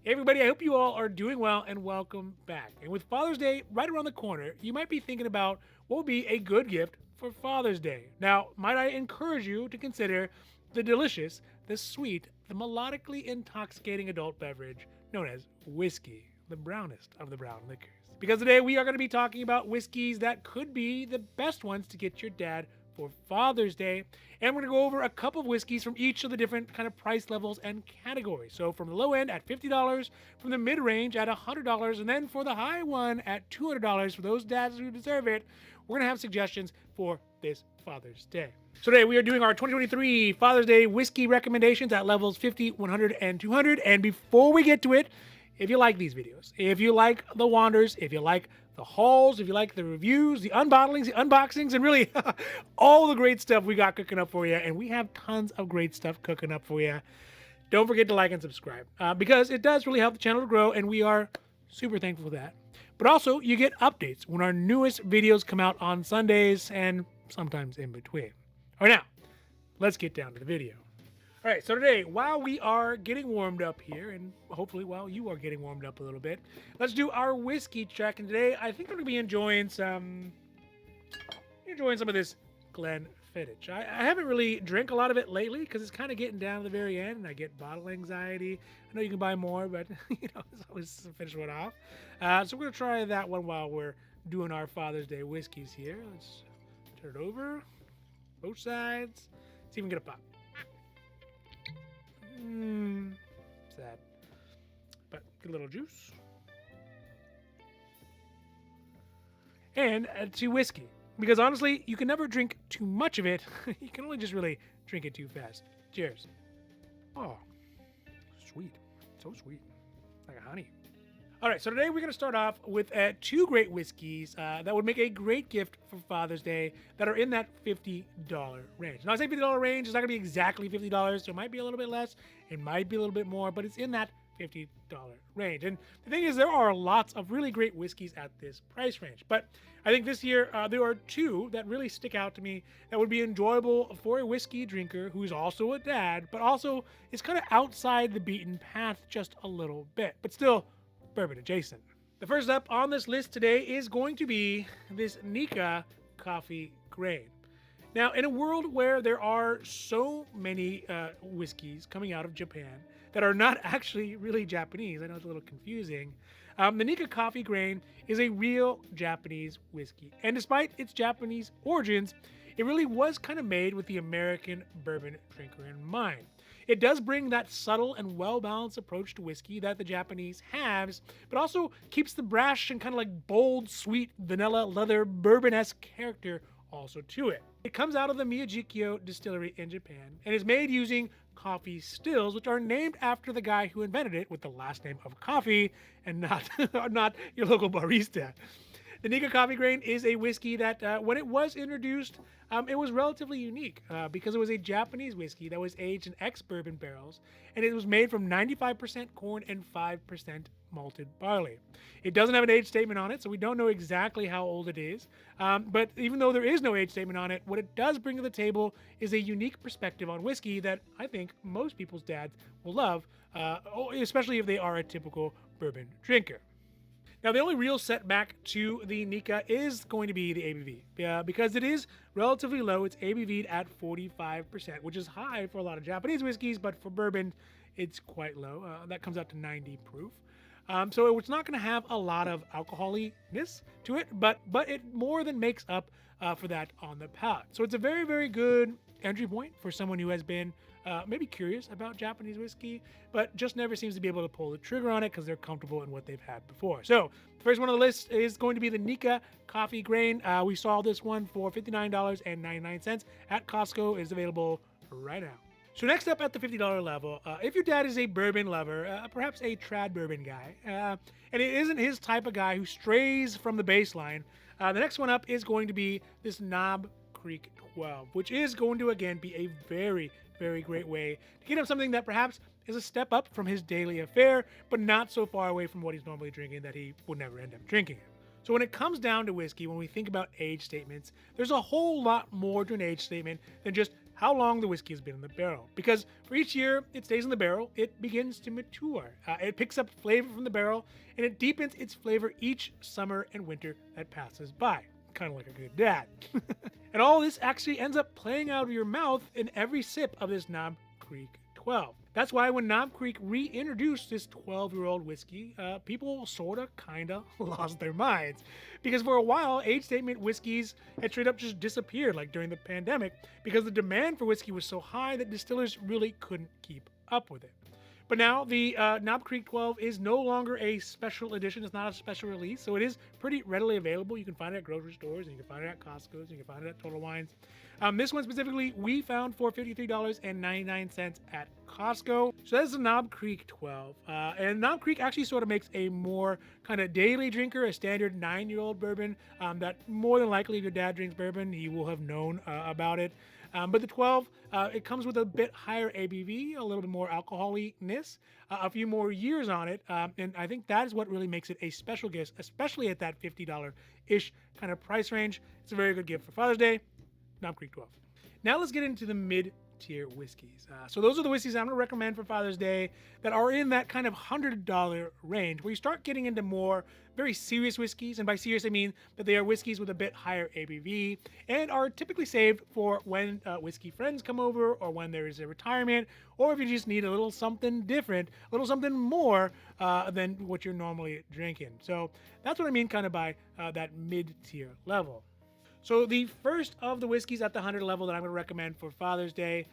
Hey everybody, I hope you all are doing well and welcome back. And with Father's Day right around the corner, you might be thinking about what would be a good gift for Father's Day. Now, might I encourage you to consider the delicious, the sweet, the melodically intoxicating adult beverage known as whiskey, the brownest of the brown liquors. Because today we are going to be talking about whiskeys that could be the best ones to get your dad for Father's Day. And we're going to go over a couple of whiskeys from each of the different kind of price levels and categories. So from the low end at $50, from the mid-range at $100, and then for the high one at $200 for those dads who deserve it, we're going to have suggestions for this Father's Day. So today we are doing our 2023 Father's Day whiskey recommendations at levels 50, 100, and 200. And before we get to it, if you like these videos, if you like the wanders, if you like the hauls, if you like the reviews, the unbottlings, the unboxings, and really all the great stuff we got cooking up for you, and we have tons of great stuff cooking up for you, don't forget to like and subscribe because it does really help the channel to grow, and we are super thankful for that. But also, you get updates when our newest videos come out on Sundays and sometimes in between. All right, now, let's get down to the video. All right, so today, while we are getting warmed up here, and hopefully while you are getting warmed up a little bit, let's do our whiskey check. And today, I think I'm going to be enjoying some of this Glenfiddich. I haven't really drank a lot of it lately because it's kind of getting down to the very end, and I get bottle anxiety. I know you can buy more, but it's always to finish one off. So we're going to try that one while we're doing our Father's Day whiskeys here. Let's turn it over, both sides, see if we can get a pop. Sad. But get a little juice. And to whiskey. Because honestly, you can never drink too much of it. You can only just really drink it too fast. Cheers. Oh, sweet. So sweet. Like a honey. All right, so today we're going to start off with two great whiskeys that would make a great gift for Father's Day that are in that $50 range. Now, I say $50 range, it's not going to be exactly $50, so it might be a little bit less, it might be a little bit more, but it's in that $50 range. And the thing is, there are lots of really great whiskeys at this price range. But I think this year, there are two that really stick out to me that would be enjoyable for a whiskey drinker who's also a dad, but also is kind of outside the beaten path just a little bit, but still bourbon adjacent. The first up on this list today is going to be this Nika coffee grain. Now, in a world where there are so many whiskeys coming out of Japan that are not actually really Japanese, I know it's a little confusing, the Nika coffee grain is a real Japanese whiskey. And despite its Japanese origins, it really was kind of made with the American bourbon drinker in mind. It does bring that subtle and well-balanced approach to whiskey that the Japanese has, but also keeps the brash and kind of like bold, sweet, vanilla, leather, bourbon-esque character also to it. It comes out of the Miyajikyo distillery in Japan and is made using coffee stills, which are named after the guy who invented it with the last name of coffee and not your local barista. The Nika coffee grain is a whiskey that, when it was introduced, it was relatively unique because it was a Japanese whiskey that was aged in ex-bourbon barrels, and it was made from 95% corn and 5% malted barley. It doesn't have an age statement on it, so we don't know exactly how old it is. But even though there is no age statement on it, what it does bring to the table is a unique perspective on whiskey that I think most people's dads will love, especially if they are a typical bourbon drinker. Now, the only real setback to the Nika is going to be the ABV, because it is relatively low. It's ABV'd at 45%, which is high for a lot of Japanese whiskeys, but for bourbon, it's quite low. That comes out to 90 proof. So it's not going to have a lot of alcoholiness to it, but it more than makes up for that on the palate. So it's a very, very good entry point for someone who has been maybe curious about Japanese whiskey, but just never seems to be able to pull the trigger on it because they're comfortable in what they've had before. So the first one on the list is going to be the Nika coffee grain. We saw this one for $59.99 at Costco. It is available right now. So next up at the $50 level, if your dad is a bourbon lover, perhaps a trad bourbon guy, and it isn't his type of guy who strays from the baseline, the next one up is going to be this Knob Creek 12, which is going to, again, be a very, very great way to get him something that perhaps is a step up from his daily affair, but not so far away from what he's normally drinking that he would never end up drinking it. So when it comes down to whiskey, when we think about age statements, there's a whole lot more to an age statement than just how long the whiskey has been in the barrel. Because for each year it stays in the barrel, it begins to mature. It picks up flavor from the barrel, and it deepens its flavor each summer and winter that passes by. Kind of like a good dad. And all this actually ends up playing out of your mouth in every sip of this Knob Creek 12. That's why when Knob Creek reintroduced this 12-year-old whiskey, people sorta, kinda lost their minds. Because for a while, age statement whiskeys had straight up just disappeared, like during the pandemic, because the demand for whiskey was so high that distillers really couldn't keep up with it. But now the Knob Creek 12 is no longer a special edition. It's not a special release, so it is pretty readily available. You can find it at grocery stores, and you can find it at Costco's, and you can find it at Total Wines. This one specifically, we found for $53.99 at Costco. So that's the Knob Creek 12. And Knob Creek actually sort of makes a more kind of daily drinker, a standard 9-year-old bourbon that more than likely if your dad drinks bourbon, he will have known about it. But the 12, it comes with a bit higher ABV, a little bit more alcoholiness, a few more years on it. And I think that is what really makes it a special gift, especially at that $50-ish kind of price range. It's a very good gift for Father's Day. Knob Creek 12. Now let's get into the mid-tier whiskeys. So those are the whiskeys I'm going to recommend for Father's Day that are in that kind of $100 range, where you start getting into more very serious whiskeys. And by serious, I mean that they are whiskeys with a bit higher ABV and are typically saved for when whiskey friends come over, or when there is a retirement, or if you just need a little something different, a little something more than what you're normally drinking. So that's what I mean kind of by that mid-tier level. So the first of the whiskeys at the 100 level that I'm going to recommend for Father's Day,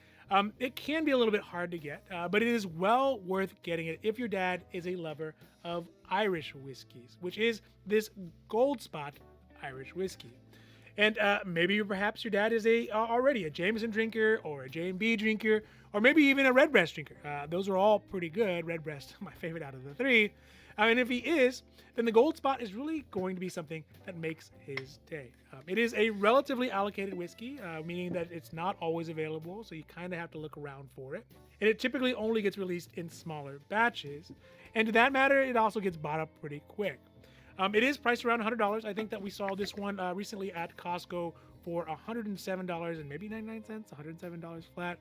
it can be a little bit hard to get, but it is well worth getting it if your dad is a lover of Irish whiskeys, which is this Gold Spot Irish whiskey. And maybe perhaps your dad is already a Jameson drinker, or a J&B drinker, or maybe even a Redbreast drinker. Those are all pretty good. Redbreast, my favorite out of the three. And if he is, then the Gold Spot is really going to be something that makes his day. It is a relatively allocated whiskey, meaning that it's not always available, so you kind of have to look around for it. And it typically only gets released in smaller batches. And to that matter, it also gets bought up pretty quick. It is priced around $100. I think that we saw this one recently at Costco for $107 and maybe 99 cents, $107 flat.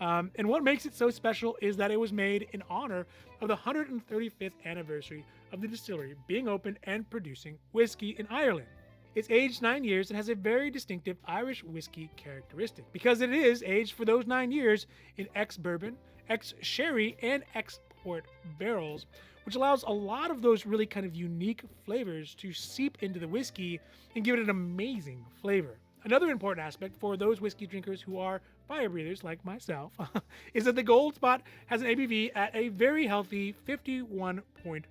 And what makes it so special is that it was made in honor of the 135th anniversary of the distillery being open and producing whiskey in Ireland. It's aged 9 years and has a very distinctive Irish whiskey characteristic, because it is aged for those 9 years in ex-bourbon, ex-sherry, and ex-port barrels, which allows a lot of those really kind of unique flavors to seep into the whiskey and give it an amazing flavor. Another important aspect for those whiskey drinkers who are fire breathers like myself is that the Gold Spot has an ABV at a very healthy 51.4%,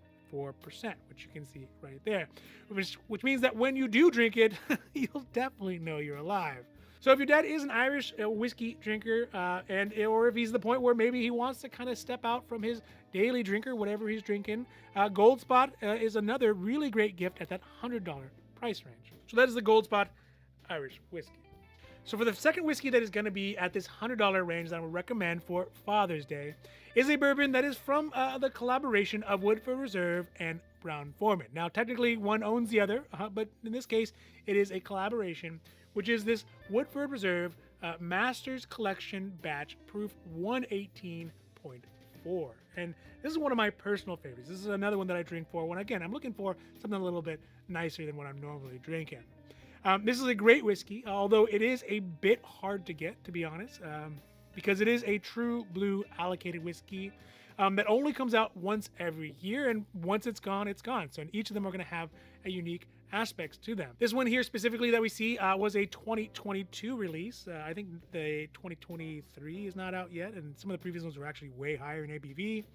which you can see right there, which means that when you do drink it, you'll definitely know you're alive. So if your dad is an Irish whiskey drinker, or if he's the point where maybe he wants to kind of step out from his daily drinker, whatever he's drinking, Gold Spot is another really great gift at that $100 price range. So that is the Gold Spot Irish whiskey. So for the second whiskey that is going to be at this $100 range that I would recommend for Father's Day is a bourbon that is from the collaboration of Woodford Reserve and Brown-Forman. Now, technically, one owns the other, but in this case, it is a collaboration, which is this Woodford Reserve Masters Collection Batch Proof 118.4. And this is one of my personal favorites. This is another one that I drink for when, again, I'm looking for something a little bit nicer than what I'm normally drinking. This is a great whiskey, although it is a bit hard to get, to be honest, because it is a true blue allocated whiskey that only comes out once every year, and once it's gone, it's gone. So each of them are going to have a unique aspects to them. This one here specifically that we see was a 2022 release. I think the 2023 is not out yet, and some of the previous ones were actually way higher in ABV.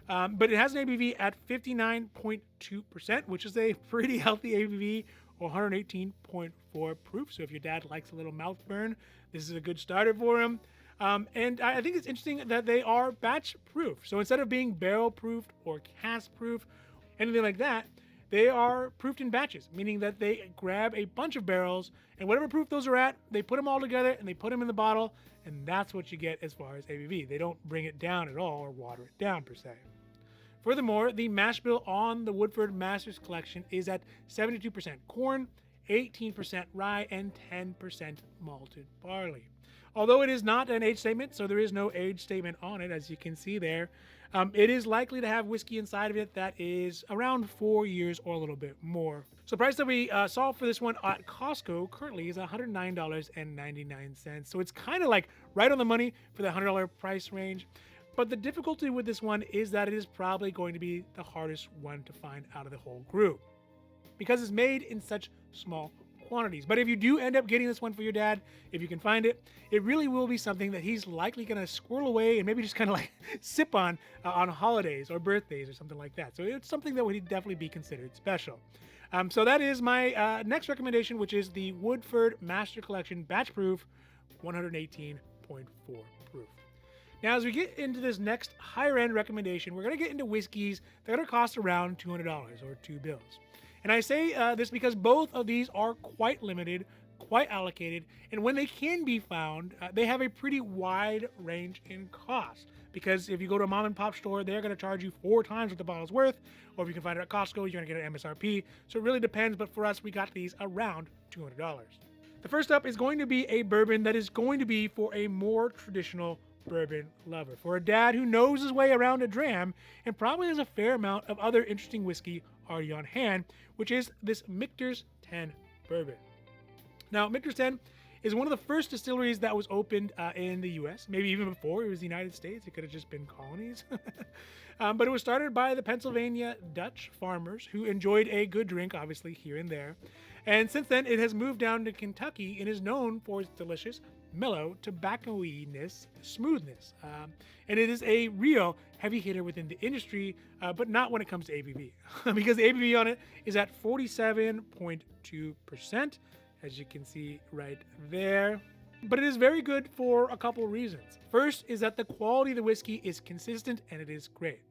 But it has an ABV at 59.2%, which is a pretty healthy ABV, or 118.4 proof. So if your dad likes a little mouth burn, this is a good starter for him. And I think it's interesting that they are batch proof. So instead of being barrel proofed or cask proof, anything like that, they are proofed in batches, meaning that they grab a bunch of barrels, and whatever proof those are at, they put them all together and they put them in the bottle, and that's what you get as far as ABV. They don't bring it down at all or water it down per se. Furthermore, the mash bill on the Woodford Masters Collection is at 72% corn, 18% rye, and 10% malted barley. Although it is not an age statement, so there is no age statement on it, as you can see there, it is likely to have whiskey inside of it that is around 4 years or a little bit more. So the price that we saw for this one at Costco currently is $109.99. So it's kind of like right on the money for the $100 price range. But the difficulty with this one is that it is probably going to be the hardest one to find out of the whole group because it's made in such small quantities. But if you do end up getting this one for your dad, if you can find it, it really will be something that he's likely going to squirrel away and maybe just kind of like sip on holidays or birthdays or something like that. So it's something that would definitely be considered special. So that is my next recommendation, which is the Woodford Master Collection Batch Proof 118.4 proof. Now, as we get into this next higher end recommendation, we're going to get into whiskeys that are going to cost around $200 or $2 bills. And I say this because both of these are quite limited, quite allocated, and when they can be found, they have a pretty wide range in cost. Because if you go to a mom and pop store, they're going to charge you 4 times what the bottle's worth, or if you can find it at Costco, you're going to get an MSRP. So it really depends, but for us, we got these around $200. The first up is going to be a bourbon that is going to be for a more traditional bourbon lover, for a dad who knows his way around a dram and probably has a fair amount of other interesting whiskey already on hand, which is this Mictors 10 bourbon. Now, Mictors 10 is one of the first distilleries that was opened in the U.S., maybe even before it was the United States. It could have just been colonies. But it was started by the Pennsylvania Dutch farmers who enjoyed a good drink, obviously, here and there. And since then, it has moved down to Kentucky and is known for its delicious, mellow, tobacco-y-ness, smoothness. And it is a real heavy hitter within the industry, but not when it comes to ABV. Because the ABV on it is at 47.2%, as you can see right there. But it is very good for a couple reasons. First is that the quality of the whiskey is consistent and it is great.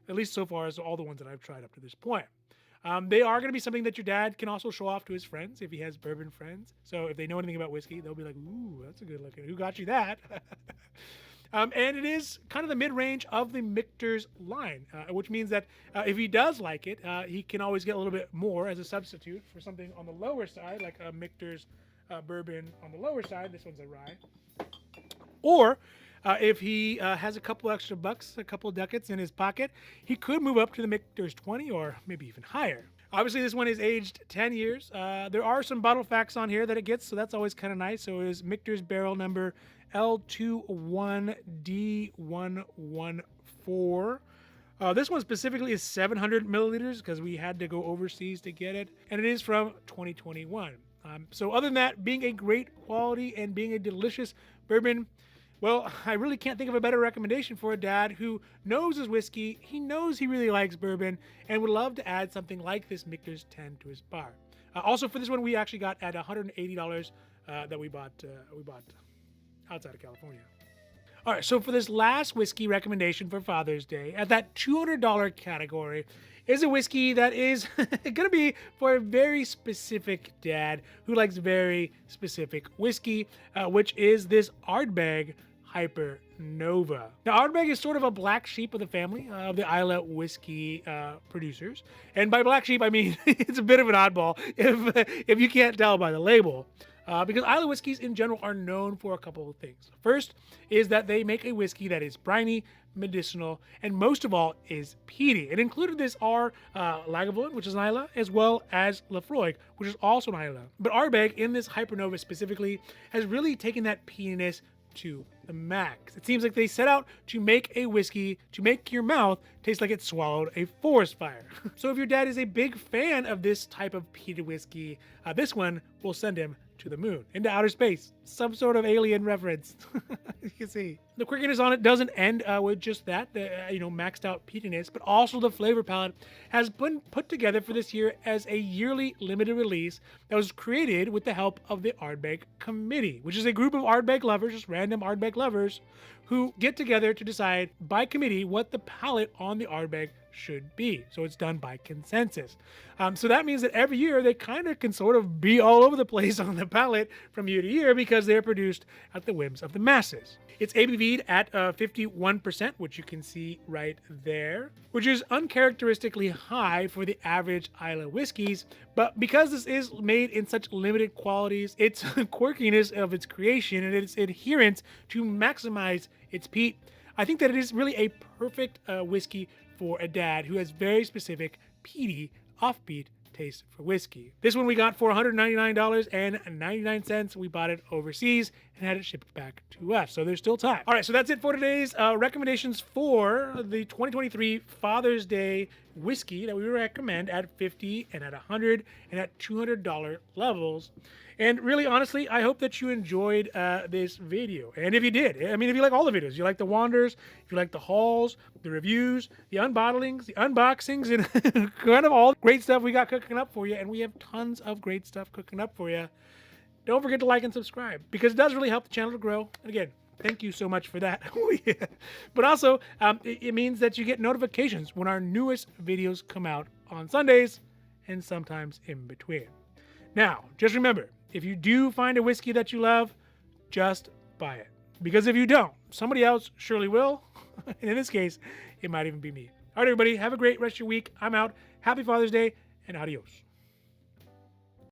At least so far as all the ones that I've tried up to this point. They are going to be something that your dad can also show off to his friends if he has bourbon friends. So if they know anything about whiskey, they'll be like, ooh, that's a good looking. Who got you that? And it is kind of the mid-range of the Mictors line, which means that if he does like it, he can always get a little bit more as a substitute for something on the lower side, like a Mictors bourbon on the lower side. This one's a rye. Or if he has a couple extra bucks, a couple ducats in his pocket, he could move up to the Mictors 20 or maybe even higher. Obviously, this one is aged 10 years. There are some bottle facts on here that it gets, so that's always kind of nice. So it is Mictors barrel number L21D114. This one specifically is 700 milliliters because we had to go overseas to get it, and it is from 2021. So other than that, being a great quality and being a delicious bourbon, well, I really can't think of a better recommendation for a dad who knows his whiskey, he knows he really likes bourbon, and would love to add something like this Mictors 10 to his bar. Also, for this one, we actually got at $180 that we bought outside of California. All right, so for this last whiskey recommendation for Father's Day, at that $200 category, is a whiskey that is going to be for a very specific dad who likes very specific whiskey, which is this Ardbeg Hyper Nova. Now, Ardbeg is sort of a black sheep of the family of the Islay whiskey producers. And by black sheep, I mean it's a bit of an oddball if you can't tell by the label. Because Islay whiskeys in general are known for a couple of things. First is that they make a whiskey that is briny, medicinal, and most of all is peaty. And included this are Lagavulin, which is an Islay, as well as Lafroig, which is also an Islay. But Ardbeg, in this Hypernova specifically, has really taken that peatiness to the max. It seems like they set out to make a whiskey to make your mouth taste like it swallowed a forest fire. So if your dad is a big fan of this type of peated whiskey, this one will send him to the moon, into outer space, some sort of alien reference. You can see the quirkiness on it doesn't end with just that, the maxed out peatiness, but also the flavor palette has been put together for this year as a yearly limited release that was created with the help of the Ardbeg Committee, which is a group of Ardbeg lovers, just random Ardbeg lovers, who get together to decide by committee what the palette on the Ardbeg should be. So it's done by consensus. So that means that every year they kind of can sort of be all over the place on the palate from year to year because they're produced at the whims of the masses. It's ABV'd at 51%, which you can see right there, which is uncharacteristically high for the average Islay whiskeys. But because this is made in such limited qualities, its quirkiness of its creation and its adherence to maximize its peat, I think that it is really a perfect whiskey for a dad who has very specific peaty, offbeat taste for whiskey. This one we got for $199.99. We bought it overseas and had it shipped back to us, so there's still time. All right, so that's it for today's recommendations for the 2023 Father's Day whiskey that we recommend at $50 and at $100 and at $200 levels. And really, honestly, I hope that you enjoyed this video. And if you did, I mean, if you like all the videos, you like the wanders, if you like the hauls, the reviews, the unbottlings, the unboxings, and kind of all the great stuff we got cooking up for you. And we have tons of great stuff cooking up for you. Don't forget to like and subscribe because it does really help the channel to grow. And again, thank you so much for that. But also, it means that you get notifications when our newest videos come out on Sundays and sometimes in between. Now, just remember, if you do find a whiskey that you love, just buy it. Because if you don't, somebody else surely will. And in this case, it might even be me. All right, everybody, have a great rest of your week. I'm out. Happy Father's Day and adios.